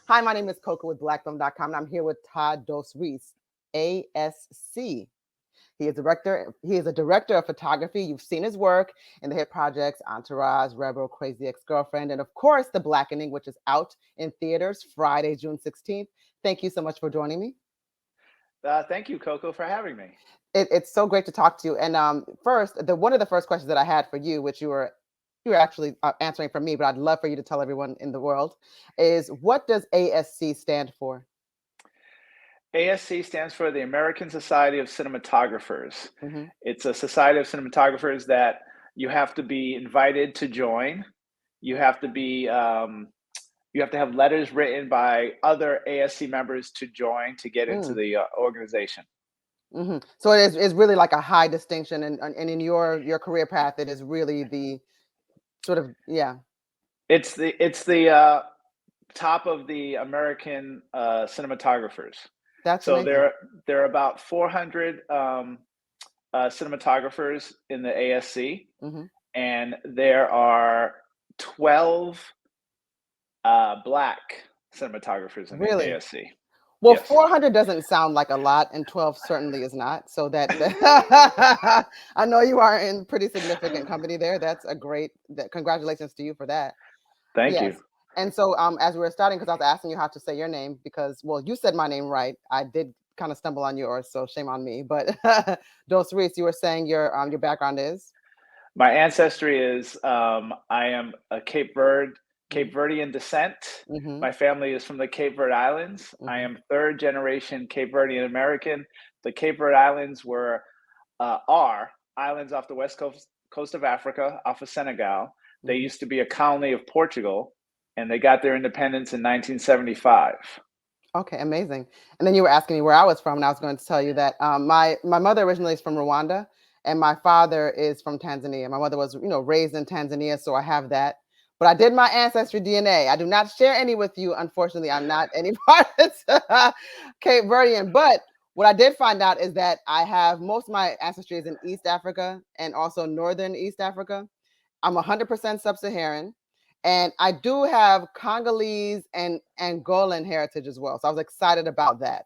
Hi, my name is Koku with blackfilm.com, and I'm here with Todd Dos Reis ASC. He is a director of photography. You've seen his work in the hit projects Entourage, Rebel, Crazy Ex-Girlfriend, and of course, The Blackening, which is out in theaters Friday, June 16th. Thank you so much for joining me. Thank you, Coco, for having me. It's so great to talk to you. And one of the first questions that I had for you, which you were actually answering for me, but I'd love for you to tell everyone in the world, is what does ASC stand for? ASC stands for the American Society of Cinematographers. Hmm. It's a society of cinematographers that you have to be invited to join. You have to have letters written by other ASC members to join to get into the organization. So it's really like a high distinction, and in your career path, it is really the sort of, yeah. It's the top of the American cinematographers. That's So amazing. there are about 400 cinematographers in the ASC, Hmm. and there are 12 black cinematographers in the Really? ASC. Well, Yes, 400 doesn't sound like a lot, and 12 certainly is not. So I know you are in pretty significant company there. That's a great, congratulations to you for that. thank you. Yes. And so as we were starting, because I was asking you how to say your name, because, well, you said my name right. I did kind of stumble on yours, so shame on me. But Dos Reis, you were saying your background is? My ancestry is I am a Cape Mm-hmm. Verdean descent. Mm-hmm. My family is from the Cape Verde Islands. I Mm-hmm. am third generation Cape Verdean American. The Cape Verde Islands are islands off the coast of Africa, off of Senegal. They Mm-hmm. used to be a colony of Portugal, and they got their independence in 1975. Okay, amazing. And then you were asking me where I was from, and I was going to tell you that my mother originally is from Rwanda, and my father is from Tanzania. My mother was, raised in Tanzania, so I have that. But I did my ancestry DNA. I do not share any with you. Unfortunately, I'm not any part of Cape Verdean. But what I did find out is that I have most of my ancestry is in East Africa and also Northern East Africa. I'm 100% sub-Saharan, and I do have Congolese and Angolan heritage as well. So I was excited about that.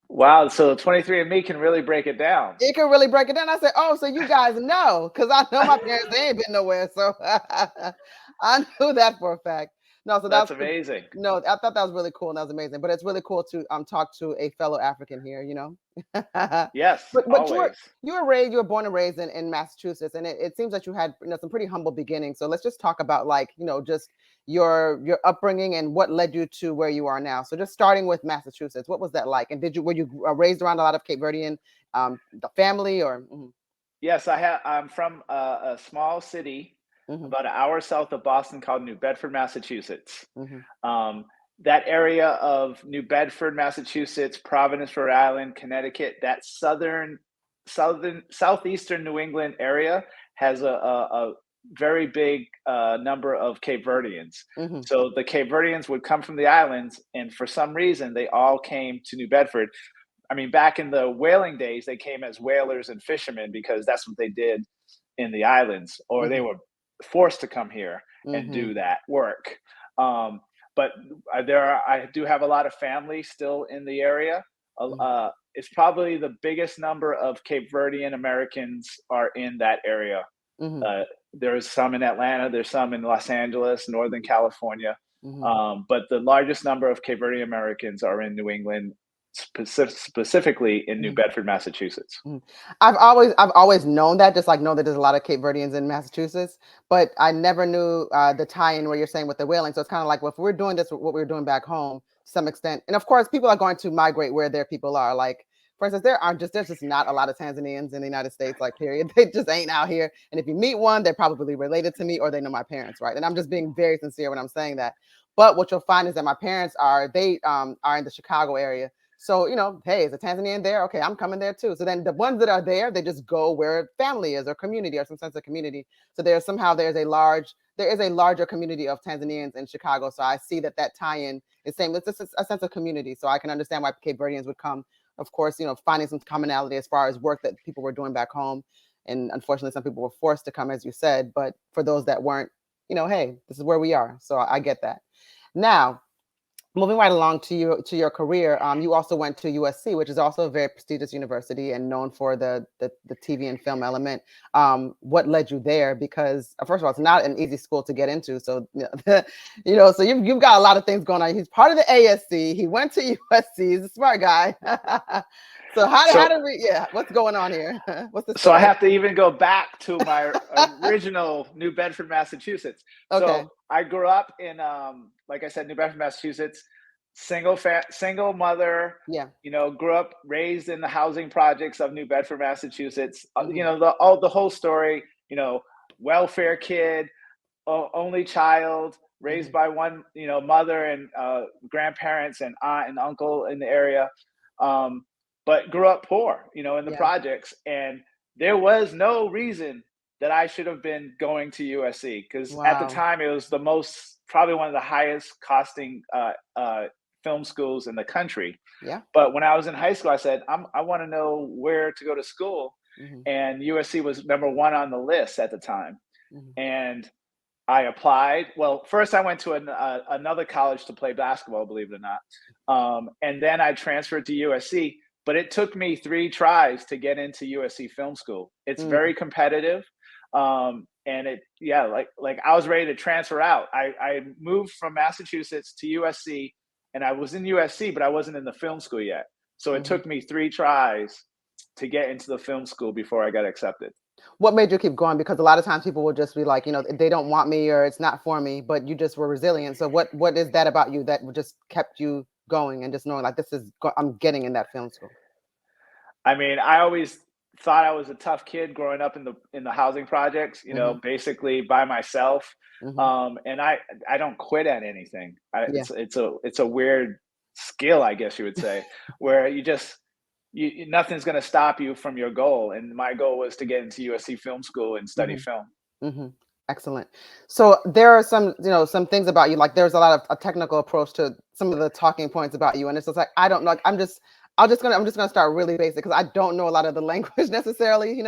Wow, so 23andMe can really break it down. It can really break it down. I said, "Oh, so you guys know?" Because I know my parents, they ain't been nowhere, so I knew that for a fact. No, so That's that's amazing. no, I thought that was really cool and that was amazing. But it's really cool to talk to a fellow African here, but Yes, you were always. you were born and raised in Massachusetts, and it seems that you had some pretty humble beginnings. So let's just talk about, like, just your upbringing and what led you to where you are now. So just starting with Massachusetts, what was that like? And were you raised around a lot of Cape Verdean the family, or? Yes, I'm from a small city Mhm, about an hour south of Boston called New Bedford, Massachusetts. mhm, Um, that area of New Bedford, Massachusetts, Providence, Rhode Island, Connecticut, that southeastern New England area has a very big number of Cape Verdeans. mhm, So the Cape Verdeans would come from the islands, and for some reason, they all came to New Bedford. I mean, back in the whaling days, they came as whalers and fishermen because that's what they did in the islands, or they mhm, were forced to come here and mhm, do that work. Um, but I do have a lot of family still in the area. mhm, It's probably the biggest number of Cape Verdean Americans are in that area. mhm, Uh, there's some in Atlanta, there's some in Los Angeles, Northern California, mhm. but the largest number of Cape Verdean Americans are in New England, specifically in New Mhm. Bedford, Massachusetts. Mhm. I've always known that, just like know that there's a lot of Cape Verdeans in Massachusetts, but I never knew the tie-in where you're saying with the whaling. So it's kind of like, well, if we're doing this, what we're doing back home to some extent, and of course, people are going to migrate where their people are. Like, for instance, there's just not a lot of Tanzanians in the United States, like, period. They just ain't out here. And if you meet one, they're probably related to me or they know my parents, right? And I'm just being very sincere when I'm saying that. But what you'll find is that my parents are in the Chicago area. So, hey, is a Tanzanian there? Okay, I'm coming there too. So then the ones that are there, they just go where family is or community or some sense of community. So there is a larger community of Tanzanians in Chicago. So I see that tie-in is same. It's just a sense of community. So I can understand why Cape Verdeans would come. Of course, finding some commonality as far as work that people were doing back home. And unfortunately, some people were forced to come, as you said. But for those that weren't, hey, this is where we are. So I get that. Now, moving right along to your career, you also went to USC, which is also a very prestigious university and known for the TV and film element. What led you there? Because first of all, it's not an easy school to get into. So so you've got a lot of things going on. He's part of the ASC. He went to USC. He's a smart guy. So how So did we? Yeah, what's going on here? What's the so I story? have to even go back to my original New Bedford, Massachusetts. Okay. So I grew up in, like I said, New Bedford, Massachusetts, single mother. Yeah. Grew up raised in the housing projects of New Bedford, Massachusetts. Hmm. The whole story. Welfare kid, only child, raised Hmm. by one mother and grandparents and aunt and uncle in the area. Um, but grew up poor, in the Yeah. projects. And there was no reason that I should have been going to USC because at the Wow. time it was probably one of the highest costing film schools in the country. Yeah. But when I was in high school, I said, I want to know where to go to school. Hmm. And USC was number one on the list at the time. Hmm. And I applied. Well, first I went to another college to play basketball, believe it or not. And then I transferred to USC, but it took me 3 tries to get into USC Film School. It's very competitive. And like I was ready to transfer out. I moved from Massachusetts to USC and I was in USC, but I wasn't in the film school yet. So it Hmm. took me 3 tries to get into the film school before I got accepted. What made you keep going? Because a lot of times people will just be like, they don't want me or it's not for me, but you just were resilient. So what is that about you that just kept you going and just knowing like I'm getting in that film school? I mean, I always thought I was a tough kid growing up in the housing projects, Hmm. basically by myself. Hmm. And I don't quit at anything. Yeah. It's a weird skill, I guess you would say, where nothing's going to stop you from your goal. And my goal was to get into USC Film School and study Hmm. film. Hmm. Excellent. So there are some things about you, like there's a lot of a technical approach to some of the talking points about you. And it's just like, I don't know, like, I'm just gonna start really basic because I don't know a lot of the language necessarily.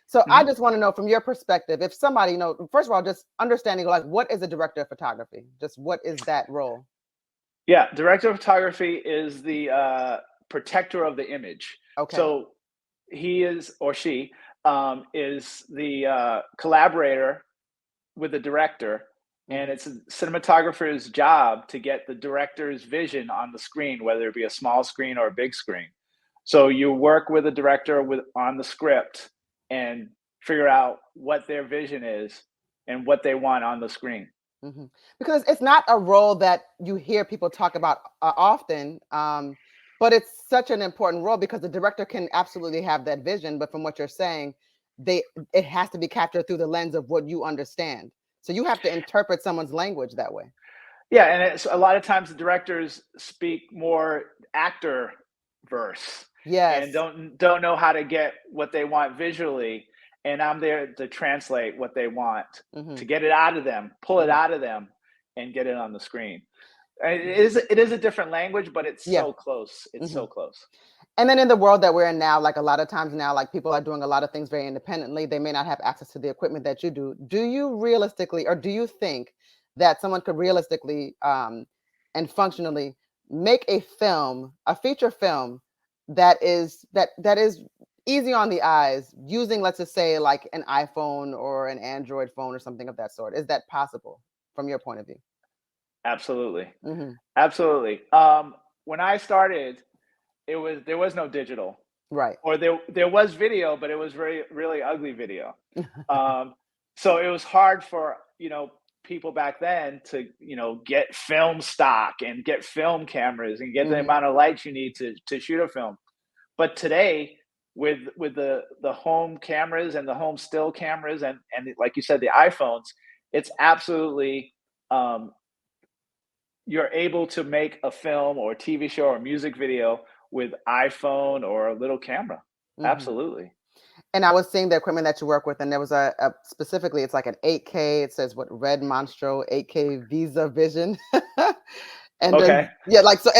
So I Mhm. just want to know from your perspective, if somebody, first of all, just understanding like what is a director of photography? Just what is that role? Yeah, director of photography is the protector of the image. Okay. So he is or she is the collaborator with the director, and Hmm. it's a cinematographer's job to get the director's vision on the screen, whether it be a small screen or a big screen. So you work with the director on the script and figure out what their vision is and what they want on the screen. Hmm. Because it's not a role that you hear people talk about often, but it's such an important role because the director can absolutely have that vision. But from what you're saying, they it has to be captured through the lens of what you understand. So you have to interpret someone's language that way. Yeah, and it's a lot of times the directors speak more actor verse and Yes. don't know how to get what they want visually, and I'm there to translate what they want, Hmm. to get it out of them, pull it Hmm. out of them, and get it on the screen. Hmm. It is a different language, but it's Yeah. so close. It's Hmm. so close. And then in the world that we're in now, like a lot of times now, like people are doing a lot of things very independently. They may not have access to the equipment that you do. Do you realistically, or do you think that someone could realistically and functionally make a feature film that is easy on the eyes using, let's just say, like an iPhone or an Android phone or something of that sort? Is that possible from your point of view? Absolutely, Hmm. absolutely. When I started, there was no digital, Right. or there was video, but it was really ugly video. Um, so it was hard for people back then to get film stock and get film cameras and get the Hmm. amount of lights you need to shoot a film. But today, with the home cameras and the home still cameras and like you said, the iPhones, it's absolutely um, you're able to make a film or a TV show or music video with iPhone or a little camera. Hmm. Absolutely. And I was seeing the equipment that you work with, and there was a specifically, it's like an 8K. It says what, Red Monstro 8K Visa Vision, and Okay. then yeah, like so,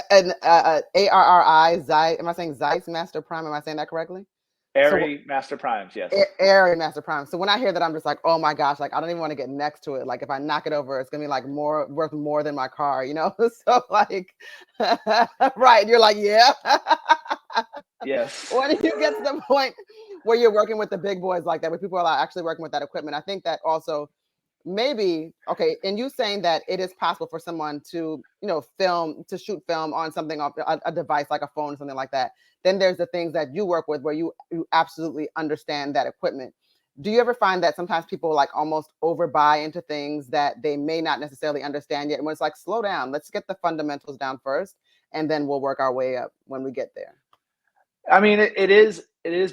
and ARRI Zeiss. Am I saying Zeiss Master Prime? Am I saying that correctly? So ARRI Master Primes, yes. ARRI Master Prime. So when I hear that, I'm just like, oh my gosh, like I don't even want to get next to it. Like if I knock it over, it's gonna be like worth more than my car, you know? So like, right? You're like, yeah. Yes. When you get to the point where you're working with the big boys like that, where people are actually working with that equipment, I think that also maybe okay. And you saying that it is possible for someone to, shoot film on something off a device like a phone or something like that. Then there's the things that you work with where you absolutely understand that equipment. Do you ever find that sometimes people like almost overbuy into things that they may not necessarily understand yet? And when it's like, slow down, let's get the fundamentals down first, and then we'll work our way up when we get there. I mean, it is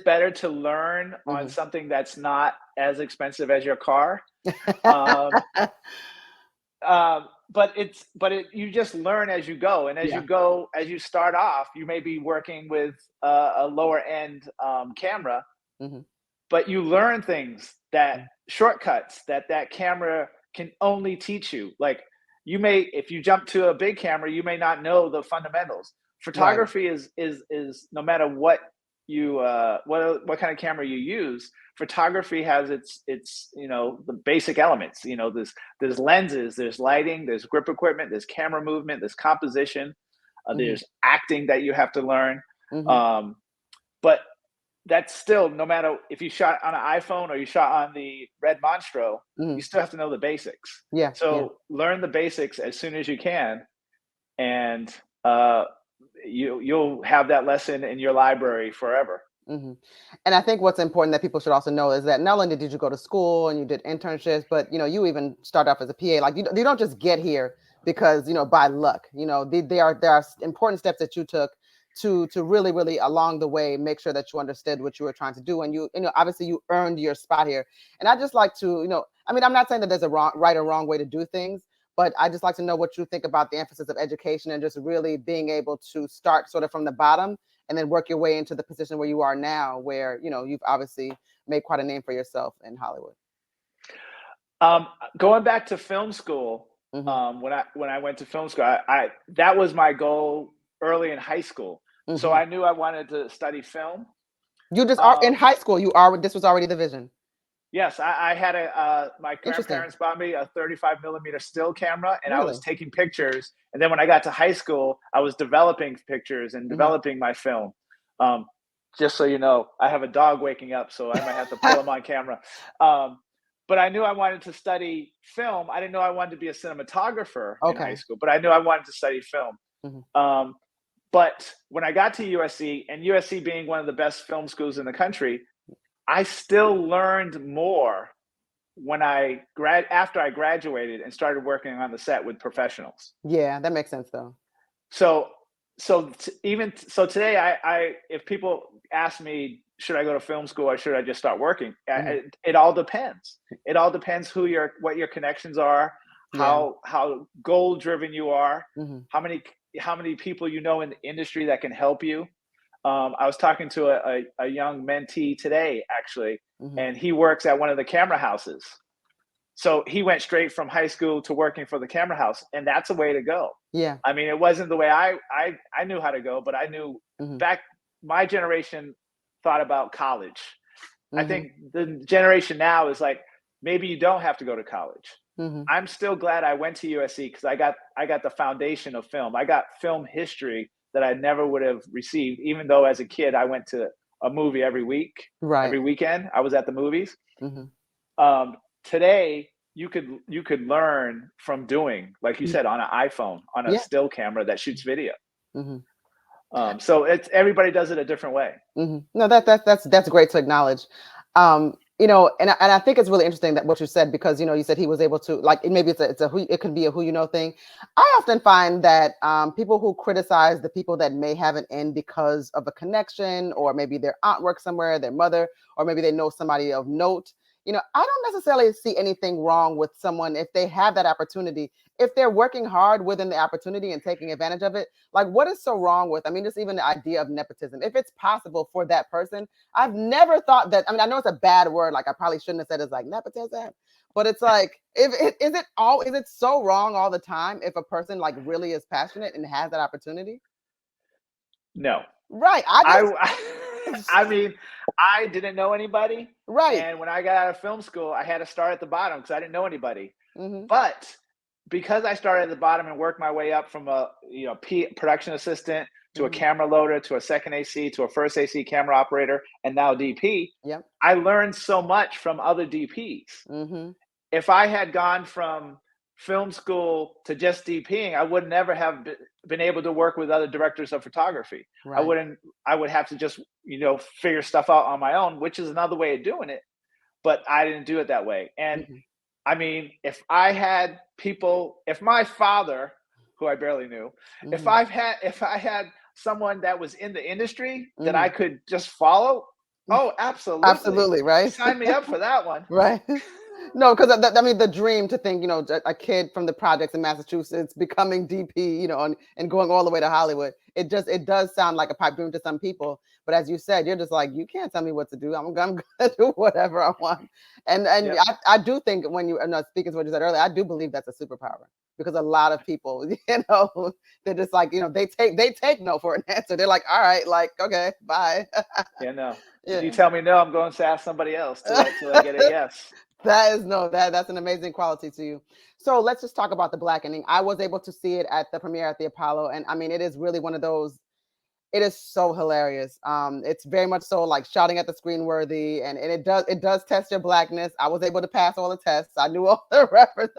better to learn on Hmm. something that's not as expensive as your car. Um, but you just learn as you go, and Yeah. as you start off, you may be working with a lower end camera, Hmm. but you learn things that shortcuts that camera can only teach you. Like if you jump to a big camera, you may not know the fundamentals. Right. Photography is no matter what what kind of camera you use. Photography has its the basic elements. There's lenses, there's lighting, there's grip equipment, there's camera movement, there's composition, Hmm. there's acting that you have to learn. Hmm. Um, but that's still, no matter if you shot on an iPhone or you shot on the Red Monstro, Hmm. you still have to know the basics. Yeah. Yeah. So learn the basics as soon as you can, and uh, you'll have that lesson in your library forever. Hmm. And I think what's important that people should also know is that not only did you go to school and you did internships, but you even start off as a PA. Like you don't just get here because by luck. There are important steps that you took to really really along the way make sure that you understood what you were trying to do, and obviously you earned your spot here. And I just like to I mean, I'm not saying that there's a right or wrong way to do things, but I just like to know what you think about the emphasis of education and just really being able to start sort of from the bottom and then work your way into the position where you are now, where you've obviously made quite a name for yourself in Hollywood. Um, Going back to film school, Hmm. when I went to film school, I that was my goal early in high school. So Hmm. I knew I wanted to study film. You just are in Um, high school. You are. This was already the vision. Yes, I had my Interesting. grandparents bought me a 35 millimeter still camera, and I was Really. taking pictures. And then when I got to high school, I was developing pictures and Hmm. developing my film. Um, just so you know, I have a dog waking up, so I might have to pull him on camera. Um, but I knew I wanted to study film. I didn't know I wanted to be a cinematographer in high Okay. school, but I knew I wanted to study film. Hmm. Um, but when I got to USC, and USC being one of the best film schools in the country, I still learned more after I graduated and started working on the set with professionals. Yeah, that makes sense though. So even so today, I if people ask me, should I go to film school or should I just start working? Hmm. It all depends. It all depends what your connections are, Yeah. how goal driven you are, Hmm. how many people you know in the industry that can help you. I was talking to a young mentee today, actually, Hmm. and he works at one of the camera houses. So he went straight from high school to working for the camera house, and that's a way to go. Yeah. I mean, it wasn't the way I knew how to go, but I knew Hmm. back my generation thought about college. I Hmm. think the generation now is like, maybe you don't have to go to college. Hmm. I'm still glad I went to USC because I got the foundation of film. I got film history that I never would have received, even though as a kid I went to a movie every week, Right. every weekend. I was at the movies. Hmm. Today you could learn from doing, like you said, on an iPhone, on a Yeah. still camera that shoots video. Hmm. So it's everybody does it a different way. No, that's great to acknowledge. And I think it's really interesting that what you said, because you said he was able to, like, maybe it's a who, it could be a who thing. I often find that people who criticize the people that may have an in because of a connection, or maybe their aunt works somewhere, their mother, or maybe they know somebody of note. I don't necessarily see anything wrong with someone if they have that opportunity, if they're working hard within the opportunity and taking advantage of it. Like, what is so wrong with, I mean, just even the idea of nepotism, if it's possible for that person. I've never thought that, I mean, I know it's a bad word, like I probably shouldn't have said it's like nepotism, but it's like, if it is it so wrong all the time if a person like really is passionate and has that opportunity? No, Right. I I just I mean, I didn't know anybody, Right. and when I got out of film school, I had to start at the bottom because I didn't know anybody. Hmm. But because I started at the bottom and worked my way up from a production assistant to a Hmm. camera loader to a second AC to a first AC camera operator and now DP, Yep. I learned so much from other DPs. Hmm. If I had gone from film school to just DPing, I would never have been able to work with other directors of photography. I Right. wouldn't. I would have to just figure stuff out on my own, which is another way of doing it. But I didn't do it that way. And Hmm. I mean, if my father, who I barely knew, Hmm. if I had someone that was in the industry that I Hmm. could just follow, oh, absolutely, Absolutely. Right. sign me up for that one. Right. No, because I mean, the dream to think, a kid from the projects in Massachusetts becoming DP, and going all the way to Hollywood. It does sound like a pipe dream to some people. But as you said, you're just like, you can't tell me what to do. I'm gonna do whatever I want. And Yep. I do think when you are not speaking to what you said earlier, I do believe that's a superpower because a lot of people, they're just like, they take no for an answer. They're like, all right, like, okay, bye. Yeah, no. If you Yeah. tell me no, I'm going to ask somebody else till I get a yes. That is no, that's an amazing quality to you. So let's just talk about the Blackening. I was able to see it at the premiere at the Apollo, and I mean, it is really one of those. It is so hilarious. It's very much so like shouting at the screen worthy, and it does test your blackness. I was able to pass all the tests. I knew all the references.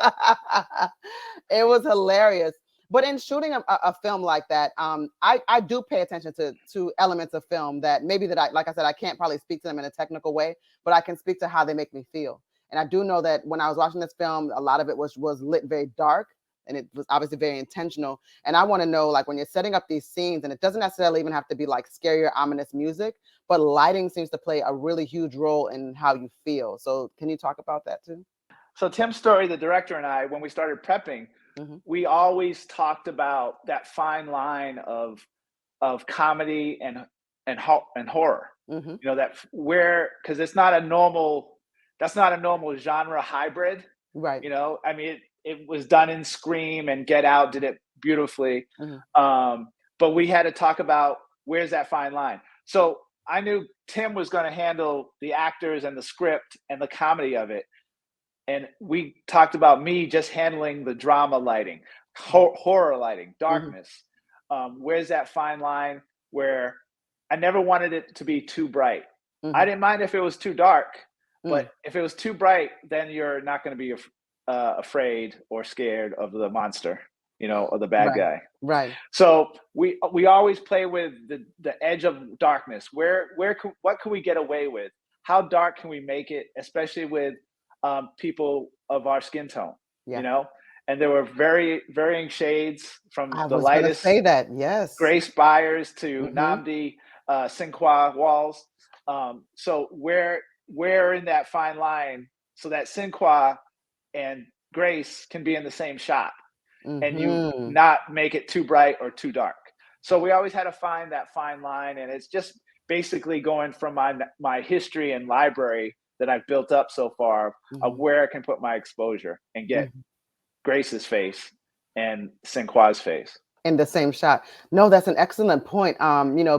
It was hilarious. But in shooting a film like that, I do pay attention to elements of film that maybe that I like I said I can't probably speak to them in a technical way, but I can speak to how they make me feel. And I do know that when I was watching this film, a lot of it was lit very dark, and it was obviously very intentional. And I want to know, like, when you're setting up these scenes, and it doesn't necessarily even have to be like scary or ominous music, but lighting seems to play a really huge role in how you feel. So can you talk about that too? So Tim Story, the director, and I, when we started prepping, Hmm. we always talked about that fine line of comedy and horror. Hmm. That where because it's not a normal that's not a normal genre hybrid. Right. I mean, it was done in Scream and Get Out did it beautifully. Hmm. But we had to talk about where's that fine line. So I knew Tim was going to handle the actors and the script and the comedy of it. And we talked about me just handling the drama lighting, horror lighting, Hmm. darkness. Where's that fine line where I never wanted it to be too bright. I Hmm. didn't mind if it was too dark, but Mm. if it was too bright, then you're not going to be afraid or scared of the monster, or the bad Right. guy. Right. So we always play with the edge of darkness. What can we get away with? How dark can we make it, especially with people of our skin tone? You Yeah. know, and there were very varying shades from I the was gonna lightest say that. Yes. Grace Byers to Hmm. Namdi Sinqua Walls. So where in that fine line so that Sinqua and Grace can be in the same shot and you Hmm. not make it too bright or too dark. So we always had to find that fine line, and it's just basically going from my history and library that I've built up so far of Hmm. where I can put my exposure and get Hmm. Grace's face and Sinqua's face. In the same shot. No, that's an excellent point.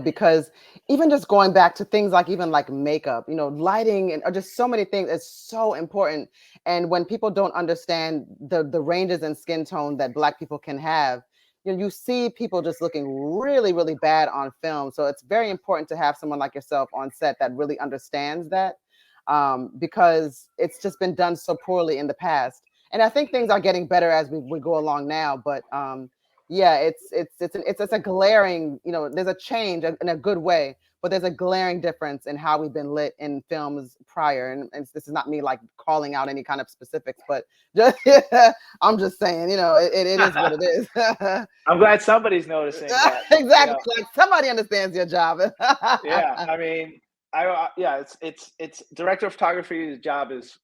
Because even just going back to things like even like makeup, lighting and or just so many things is so important. And when people don't understand the ranges in skin tone that Black people can have, you see people just looking really, really bad on film. So it's very important to have someone like yourself on set that really understands that, because it's just been done so poorly in the past. And I think things are getting better as we go along now, but yeah, it's a glaring, there's a change in a good way, but there's a glaring difference in how we've been lit in films prior. And this is not me like calling out any kind of specifics, but just I'm just saying, it is what it is. I'm glad somebody's noticing that. Exactly. Like somebody understands your job. Yeah. I mean, yeah. It's director of photography's job is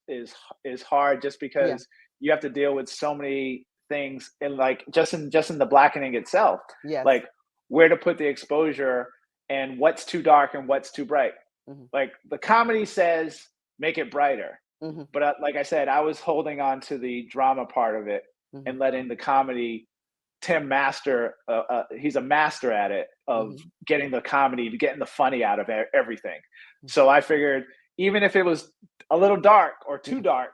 hard just Yeah. because you have to deal with so many things and like just in the blackening itself, Yes. like where to put the exposure and what's too dark and what's too bright. Hmm. Like the comedy says make it brighter, Hmm. but like I said, I was holding on to the drama part of it Hmm. and letting the comedy Tim Master, he's a master at it, of getting the comedy, getting the funny out of everything. So I figured, even if it was a little dark or too dark,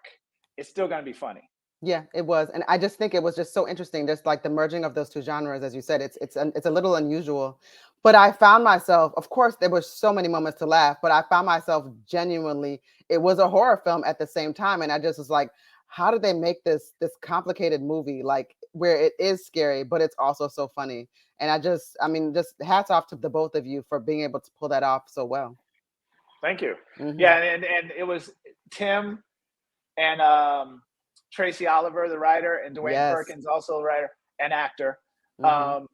it's still going to be funny. Yeah, it was, and I just think it was just so interesting, just like the merging of those two genres, as you said. It's a little unusual, but I found myself, of course, there were so many moments to laugh, but I found myself genuinely. It was a horror film at the same time, and I just was like, how did they make this complicated movie, like where it is scary, but it's also so funny? And I mean, just hats off to the both of you for being able to pull that off so well. Thank you. Hmm. Yeah, and it was Tim and Tracy Oliver, the writer, and Dwayne Yes. Perkins, also a writer and actor. Hmm. Um,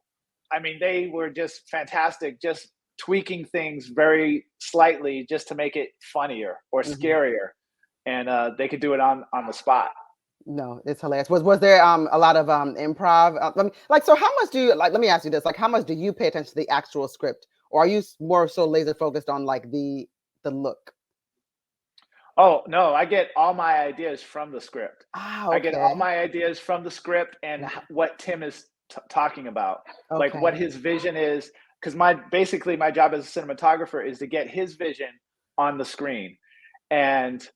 I mean, they were just fantastic, just tweaking things very slightly just to make it funnier or Hmm. scarier, and they could do it on the spot. No, it's hilarious. Was there a lot of improv? Like, so how much do you like? Let me ask you this: like, how much do you pay attention to the actual script, or are you more so laser focused on like the look? Oh no, I get all my ideas from the script. Ah, I get all okay. my ideas from the script and Mhm. what Tim is talking about, like what Okay. his vision is. Because my job as a cinematographer is to get his vision on the screen, and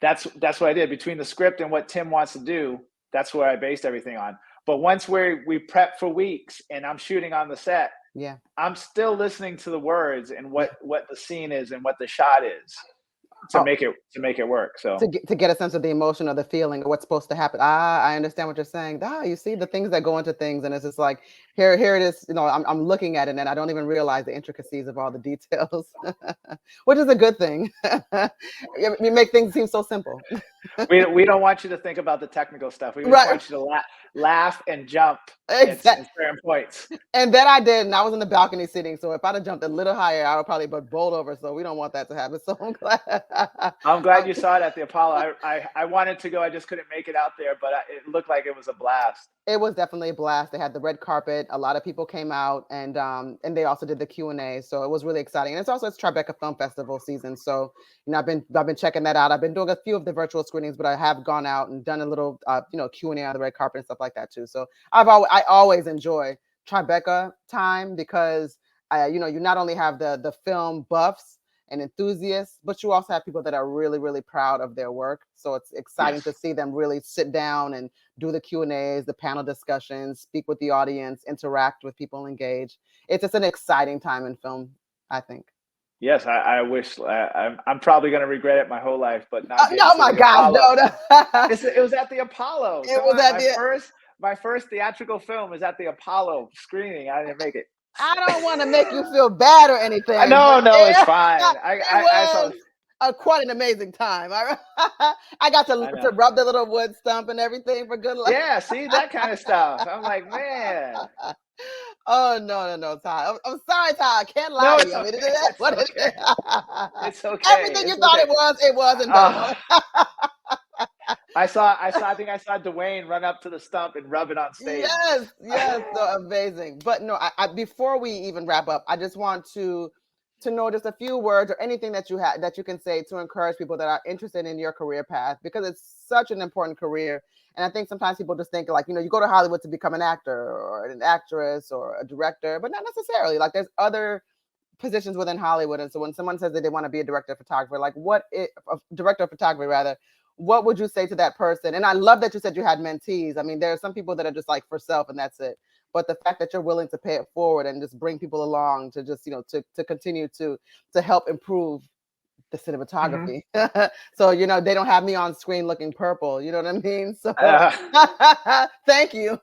that's what I did between the script and what Tim wants to do. That's what I based everything on. But once we prep for weeks and I'm shooting on the set, Yeah. I'm still listening to the words and Yeah. what the scene is and what the shot is Oh, to make it work. So to get a sense of the emotion or the feeling of what's supposed to happen. Ah, I understand what you're saying. Ah, you see the things that go into things, and it's just like here it is. You know, I'm looking at it, and I don't even realize the intricacies of all the details, which is a good thing. You make things seem so simple. we don't want you to think about the technical stuff. We just Right. want you to laugh and jump at Exactly. certain points. And then I did, and I was in the balcony sitting. So if I'd have jumped a little higher, I would probably but bowled over. So we don't want that to happen. So I'm glad. I'm glad um, you saw it at the Apollo. I wanted to go, I just couldn't make it out there, but it looked like it was a blast. it was definitely a blast. They had the red carpet. A lot of people came out, and they also did the Q&A. So it was really exciting. And it's Tribeca Film Festival season. So I've been checking that out. I've been doing a few of the virtual screenings, but I have gone out and done a little Q&A on the red carpet and stuff like that too. So I always enjoy Tribeca time because you not only have the film buffs and enthusiasts, but you also have people that are really, really proud of their work. So it's exciting to Yes. see them really sit down and do the Q&As, the panel discussions, speak with the audience, interact with people, engage. It's just an exciting time in film, I think. Yes, I wish I'm probably going to regret it my whole life, but not getting Oh to my the gosh, Apollo. no, no. It was at the Apollo. It Come was on, at the my first theatrical film is at the Apollo screening. I didn't make it. I don't want to make you feel bad or anything, but No, no, it's fine. it was I quite an amazing time. I got I to know. rub the little wood stump and everything for good luck. Yeah, see that kind of stuff. I'm like, man. Oh no, no, no, Ty. I'm sorry, Ty. I can't lie No, to it's you. I mean, it okay. is It's what it okay. is. It's okay. Everything you It's thought okay. it was and better. Uh, I think I saw Dwayne run up to the stump and rub it on stage. Yes, yes, so amazing. But no, before we even wrap up, I just want to know just a few words or anything that you can say to encourage people that are interested in your career path because it's such an important career. And I think sometimes people just think like, you go to Hollywood to become an actor or an actress or a director, but not necessarily. Like there's other positions within Hollywood. And so when someone says that they want to be a director of photographer, a director of photography rather, what would you say to that person? And I love that you said you had mentees. I mean, there are some people that are just like for self and that's it. But the fact that you're willing to pay it forward and just bring people along to just, to continue to help improve the Mhm. cinematography. So, they don't have me on screen looking purple. You know what I mean? So Uh, thank you.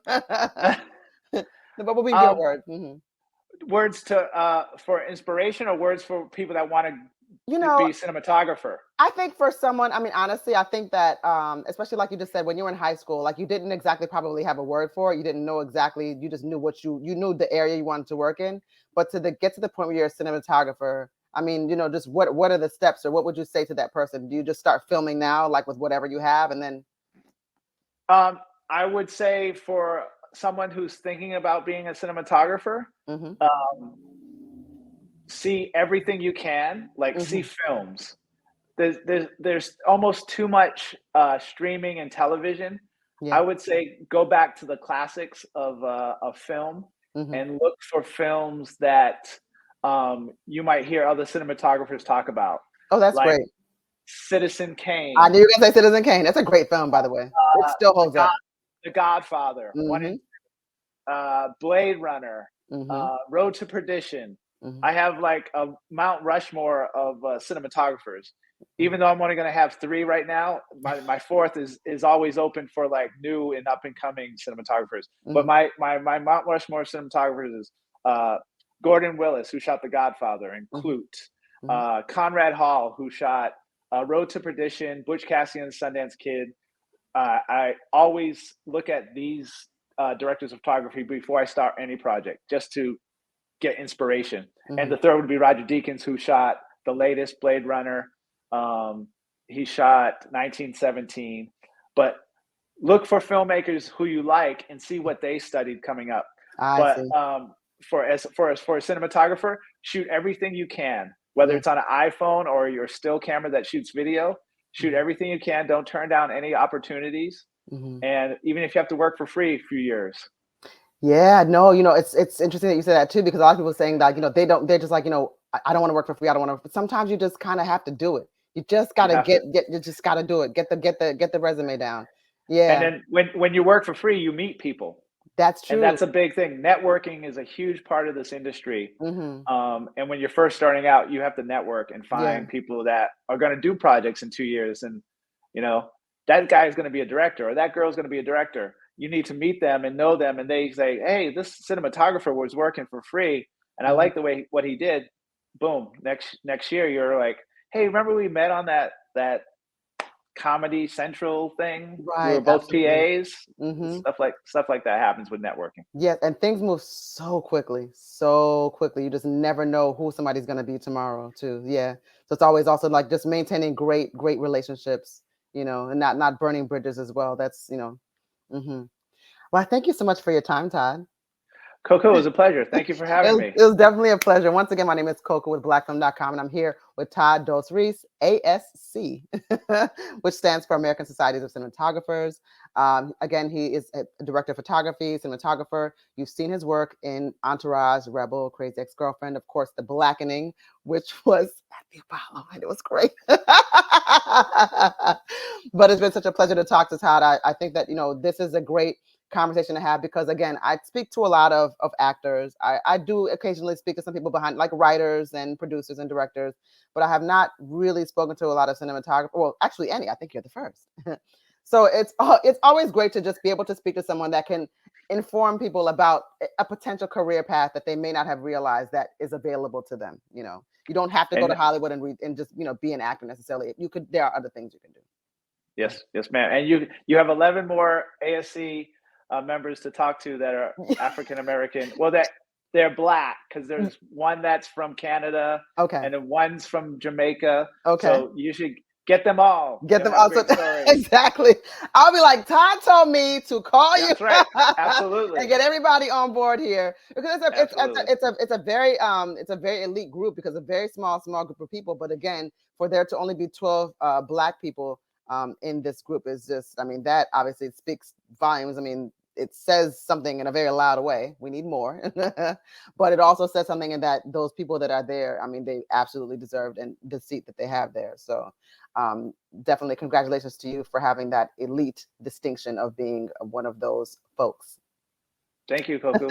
What would be your um, word? Mhm. words to for inspiration or words for people that want You to know, be cinematographer. I think for someone, I mean, honestly, I think that, especially like you just said, when you were in high school, like you didn't exactly probably have a word for it. You didn't know exactly. You just knew you knew the area you wanted to work in. But get to the point where you're a cinematographer, I mean, just what are the steps, or what would you say to that person? Do you just start filming now, like with whatever you have, and then? Um, I would say for someone who's thinking about being a cinematographer, Hmm. um, see everything you can, like see Hmm. films. There's almost too much streaming and television I Yeah. would say go back to the classics of film Hmm. and look for films that you might hear other cinematographers talk about, Oh, that's like great. Citizen I Kane, knew you were gonna say Citizen Kane. That's a great film, by the way. It still The holds up. The Godfather, one Hmm. and Blade Runner, Hmm. Road to Perdition. Hmm. I have like a Mount Rushmore of cinematographers. Even though I'm only going to have three right now, my fourth is always open for like new and up and coming cinematographers. But Hmm. my Mount Rushmore cinematographers is uh, Gordon Willis, who shot The Godfather and Hmm. Clute, Hmm. Conrad Hall, who shot Road to Perdition, Butch Cassidy and the Sundance Kid. I always look at these directors of photography before I start any project, just to get inspiration. And Hmm. the third would be Roger Deakins, who shot the latest Blade Runner. Um, he shot 1917. But look for filmmakers who you like and see what they studied coming up. I But see. for a cinematographer, shoot everything you can, whether Mm. it's on an iPhone or your still camera that shoots video. Shoot Mhm. everything you can. Don't turn down any opportunities. Mhm. And even if you have to work for free a few years, Yeah, no, it's interesting that you say that too, because a lot of people are saying that, they're just like, I don't want to work for free. I don't want to, sometimes you just kind of have to do it. You just you gotta have to. you just gotta do it. Get the resume down. And Yeah, then when you work for free, you meet people, that's and true. that's a big thing. Networking is a huge part of this industry. Hmm. And when you're first starting out, you have to network and Yeah. find people that are going to do projects in 2 years. And you know that guy is going to be a director, or that girl is going to be a director. You need to meet them and know them, and they say, "Hey, this cinematographer was working for free, and I Hmm. like the way what he did." Boom. Next year, you're like, "Hey, remember we met on that Comedy Central thing? We Right, were both absolutely. PAs." Hmm. Stuff like that happens with networking. Yes, and things move so quickly, so quickly. You just never know who somebody's gonna be tomorrow, too. Yeah. So it's always also like just maintaining great relationships, and not burning bridges as well. Hmm. Well, thank you so much for your time, Todd. Coco, it was a pleasure. Thank you for It having was, me. it was definitely a pleasure. Once again, my name is Koku with blackfilm.com, and I'm here with Todd Dos Reis ASC, which stands for American Societies of Cinematographers. Again, he is a director of photography, cinematographer. You've seen his work in Entourage, Rebel, Crazy Ex-Girlfriend, of course, The Blackening, which was at the Apollo, and it was great. But it's been such a pleasure to talk to Todd. I think that, this is a great conversation to have, because again, I speak to a lot of actors. I do occasionally speak to some people behind, like writers and producers and directors, but I have not really spoken to a lot of cinematographers. Well, actually any. I think you're the first. So it's always great to just be able to speak to someone that can inform people about a potential career path that they may not have realized that is available to them. You don't have to go to And Hollywood and just be an actor necessarily. There are other things you can do. yes, yes, ma'am. And you have 11 more ASC members to talk to that are African American. Well, that they're black, because there's one that's from Canada Okay. and then one's from Jamaica. Okay. So you should get them all. Get They'll them have also great stories. exactly. I'll be like, Todd told me to call you That's right. and Absolutely. get everybody on board here, because Absolutely. it's a very elite group, because a very small group of people. But again, for there to only be 12 black people in this group is just, I mean, that obviously speaks volumes. I mean, it says something in a very loud way. We need more, but it also says something in that those people that are there, I mean, they absolutely deserved and the seat that they have there. So um, definitely congratulations to you for having that elite distinction of being one of those folks. Thank you, Koku.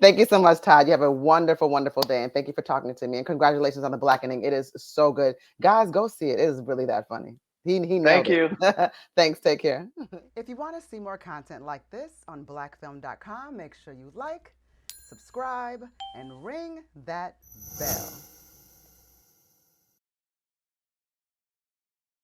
Thank you so much, Todd. You have a wonderful day, and thank you for talking to me. And congratulations on The Blackening. It is so good. Guys, go see it. It is really that funny. He nailed Thank you. it. Thanks. Take care. If you want to see more content like this on blackfilm.com, make sure you like, subscribe, and ring that bell.